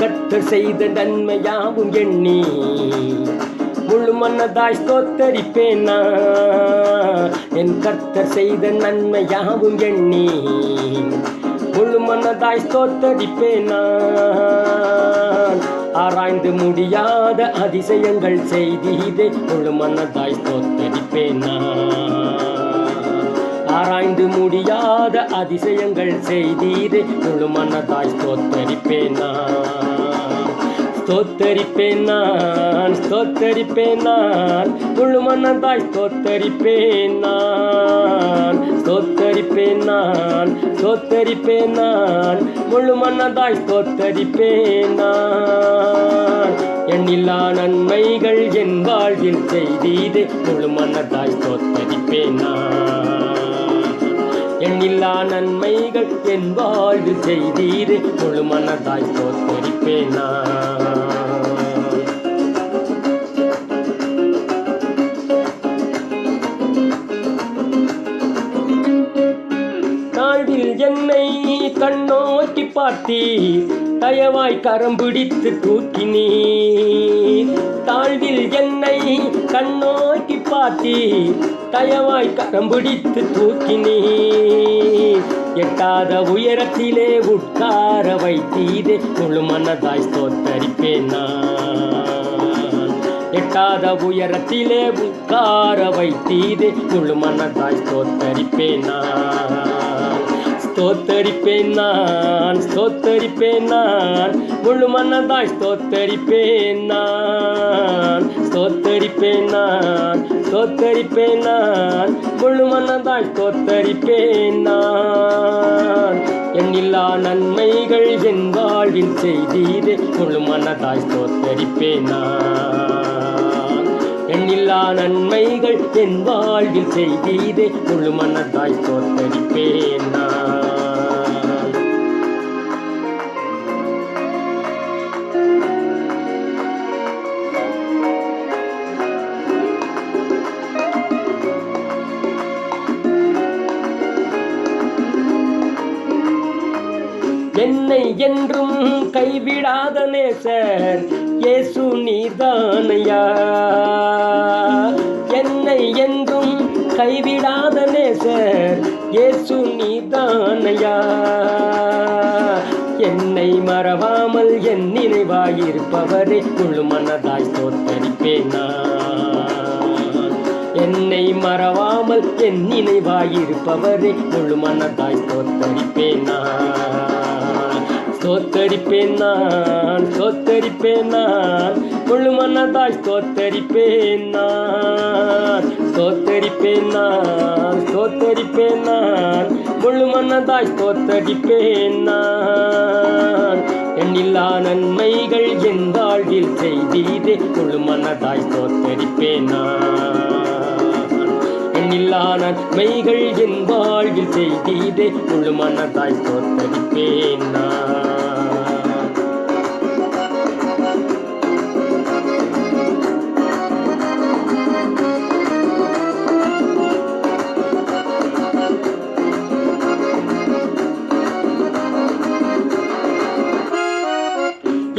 கர்த்தர் செய்த நன்மையாவும் எண்ணி முழு மனதாய் ஸ்தோத்தரிப்பேன் நான். என் கர்த்தர் செய்த நன்மையாவும் எண்ணி முழு மனதாய் ஸ்தோத்தரிப்பேன் நான். ஆராய்ந்து முடியாத அதிசயங்கள் செய்தீரே முழு மனதாய் ஸ்தோத்தரிப்பேன் நான். ஆராய்ந்து முடியாத அதிசயங்கள் செய்தீரே முழு மனதாய் ஸ்தோத்தரிப்பேன் நான். ஸ்தோத்தரிப்பேன் நான், ஸ்தோத்தரிப்பேன் நான், முழு மனதாய் ஸ்தோத்தரிப்பேன் நான். ஸ்தோத்தரிப்பேன் நான், ஸ்தோத்தரிப்பேன் நான், முழு மனதாய் ஸ்தோத்தரிப்பேன் நான். எண்ணில்லா நன்மைகள் என் வாழ்வில் செய்தீரே முழு மனதாய் ஸ்தோத்தரிப்பேன் நான். எண்ணில்லா நன்மைகள் என் வாழ்வில் செய்தீரே முழு மனதாய் ஸ்தோத்தரிப்பேன் நான். தாழ்வில் என்னை கண்ணோக்கி பார்த்தீர், தயவாய் கரம் பிடித்து தூக்கினீர். தாழ்வில் என்னை கண்ணோக்கி பார்த்தீர், தயவாய் கரம் பிடித்து தூக்கினீர். எட்டாத உயரத்திலே உட்கார வைத்தீரே முழு மனதாய் ஸ்தோத்தரிப்பேன் நான். எட்டாத உயரத்திலே உட்கார வைத்தீரே முழு மனதாய் ஸ்தோத்தரிப்பேன் நான். ஸ்தோத்தரிப்பேன் நான், ஸ்தோத்தரிப்பேன் நான், முழு மனதாய் ஸ்தோத்தரிப்பேன் நான். ஸ்தோத்தரிப்பேன் நான், ஸ்தோத்தரிப்பேன் நான், முழு மனதாய் ஸ்தோத்தரிப்பேன் நான். எண்ணில்லா நன்மைகள் என் வாழ்வில் செய்தீரே முழு மனதாய் ஸ்தோத்தரிப்பேன் நான். எண்ணில்லா நன்மைகள் என் வாழ்வில் செய்தீரே முழு மனதாய் ஸ்தோத்தரிப்பேன் நான். என்னை என்றும் கைவிடாத நேசர் இயேசு நீர்தானையா. என்னை என்றும் கைவிடாத நேசர் இயேசு நீர்தானையா. என்னை மறவாமல் என் நினைவாயிருப்பவரே முழு மனதாய் ஸ்தோத்தரிப்பேன் நான். என்னை மறவாமல் என் நினைவாயிருப்பவரே முழு மனதாய் ஸ்தோத்தரிப்பேன் நான். ஸ்தோத்தரிப்பேன் நான், ஸ்தோத்தரிப்பேன் நான், முழு மனதாய் ஸ்தோத்தரிப்பேன் நான். ஸ்தோத்தரிப்பேன் நான், ஸ்தோத்தரிப்பேன் நான், முழு மனதாய் ஸ்தோத்தரிப்பேன் நான். எண்ணில்லா நன்மைகள் என் வாழ்வில் செய்தீரே முழு மனதாய் ஸ்தோத்தரிப்பேன் நான். எண்ணில்லா நன்மைகள் என் வாழ்வில் செய்தீரே முழு மனதாய் ஸ்தோத்தரிப்பேன் நான்.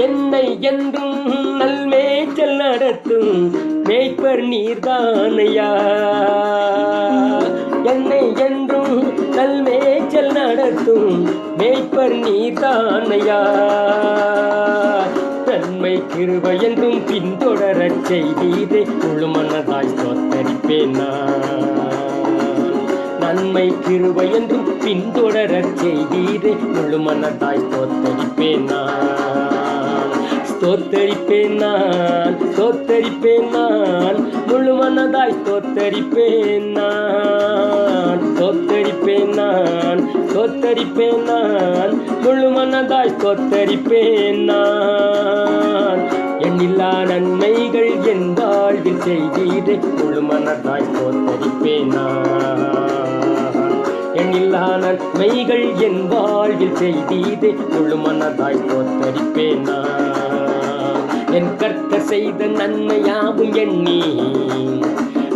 என்னை என்றும் நல்மேய்ச்சல் நடத்தும் மேய்ப்பர் நீர்தானையா. என்னை என்றும் நல்மேய்ச்சல் நடத்தும் மேய்ப்பர் நீர்தானையா. நன்மை கிருபை என்றும் பின்தொடரச் செய்தீரே முழு மனதாய் ஸ்தோத்தரிப்பேன் நான். நன்மை கிருபை என்றும் பின்தொடரச் செய்தீரே முழு மனதாய் ஸ்தோத்தரிப்பேன் நான். ஸ்தோத்தரிப்பேன் நான், ஸ்தோத்தரிப்பேன் நான், முழு மனதாய் ஸ்தோத்தரிப்பேன் நான். ஸ்தோத்தரிப்பேன் நான், ஸ்தோத்தரிப்பேன் நான், முழு மனதாய் ஸ்தோத்தரிப்பேன் நான். எண்ணில்லா நன்மைகள் என் வாழ்வில் செய்தீரே முழு மனதாய் ஸ்தோத்தரிப்பேன் நான். எண்ணில்லா நன்மைகள் என் வாழ்வில் செய்தீரே முழு மனதாய் ஸ்தோத்தரிப்பேன் நான். என் கர்த்தர் செய்த நன்மையாவும் எண்ணி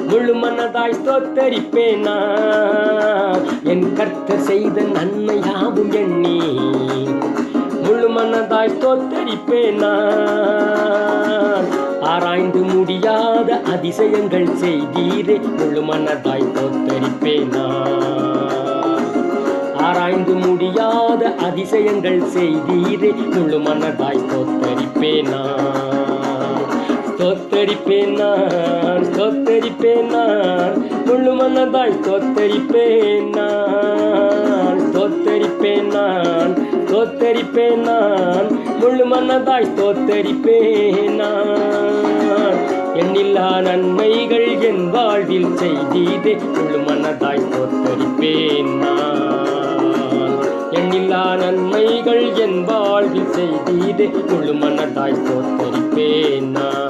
முழு மனதாய் ஸ்தோத்தரிப்பேன் நான். என் கர்த்தர் செய்த நன்மையாவும் எண்ணி முழு மனதாய் ஸ்தோத்தரிப்பேன் நான். ஆராய்ந்து முடியாத அதிசயங்கள் செய்தீரே, முழு மனதாய் ஸ்தோத்தரிப்பேன் நான். ஆராய்ந்து முடியாத அதிசயங்கள் செய்தீரே, முழு மனதாய் ஸ்தோத்தரிப்பேன் நான். ஸ்தோத்தரிப்பேன் நான், ஸ்தோத்தரிப்பேன் நான், முழு மனதாய் ஸ்தோத்தரிப்பேன் நான். ஸ்தோத்தரிப்பேன் நான், ஸ்தோத்தரிப்பேன் நான், முழு மனதாய் ஸ்தோத்தரிப்பேன் நான். எண்ணில்லா நன்மைகள் என் வாழ்வில் செய்தீரே, முழு மனதாய் ஸ்தோத்தரிப்பேன் நான். எண்ணில்லா நன்மைகள் என் வாழ்வில் செய்தீரே, முழு மனதாய் ஸ்தோத்தரிப்பேன் நான்.